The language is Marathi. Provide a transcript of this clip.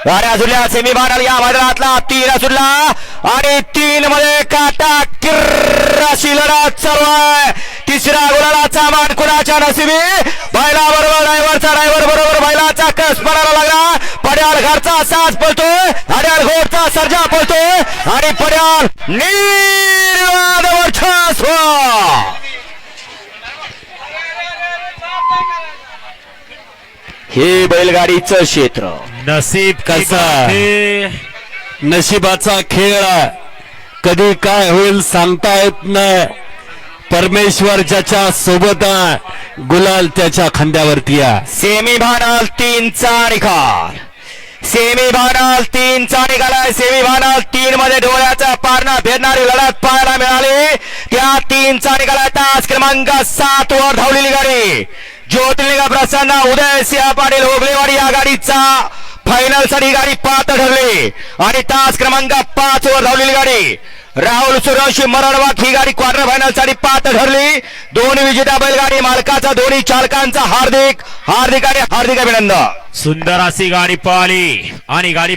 गाड्या जुळल्या सेमीफायनल या मैदानातला 3 जुळला आणि 3 मध्ये काटा किर्राशी लढत चालू आहे. तिसऱ्या गुलालाचा मान कुणाच्या नशिबी. बैला बरोबर ड्रायव्हर बरोबर बैलाचा कस पडायला लागला. पड्याल घरचा साज पळतोय, अड्याल घोडचा सर्जा पळतोय आणि पड्याल निर्वाद वर्चस्व. हे बैलगाडीचं क्षेत्र. नसीब कसा नशिबाचा खेळ आहे. कधी काय होईल सांगता येत नाही. परमेश्वर ज्याच्या सोबत आहे गुलाल त्याच्या खांद्यावरती आहे. सेमीफायनल 3 चा निकाल. सेमीफायनल 3 चा निकाल आहे. सेमीफायनल 3 मध्ये डोळ्याचा पारणा भेदणारी लढत पाहायला मिळाली. त्या 3 चा निकाल आहे. तास क्रमांक 7 वर धावलेली गाडी ज्योतिर्लिंग प्रसन्न उदयसिंह पाटील होगलेवाडी या गाडीचा फायनल साठी गाडी पात्र ठरली आणि तास क्रमांक 5 वर धावलेली गाडी राहुल सूर्यवंशी मरणवाक ही गाडी क्वार्टर फायनल साठी पात्र ठरली. दोन्ही विजेत्या बैलगाडी मालकाचा दोन्ही चालकांचा हार्दिक हार्दिक अभिनंदन. सुंदर अशी गाडी पळाली आणि गाडी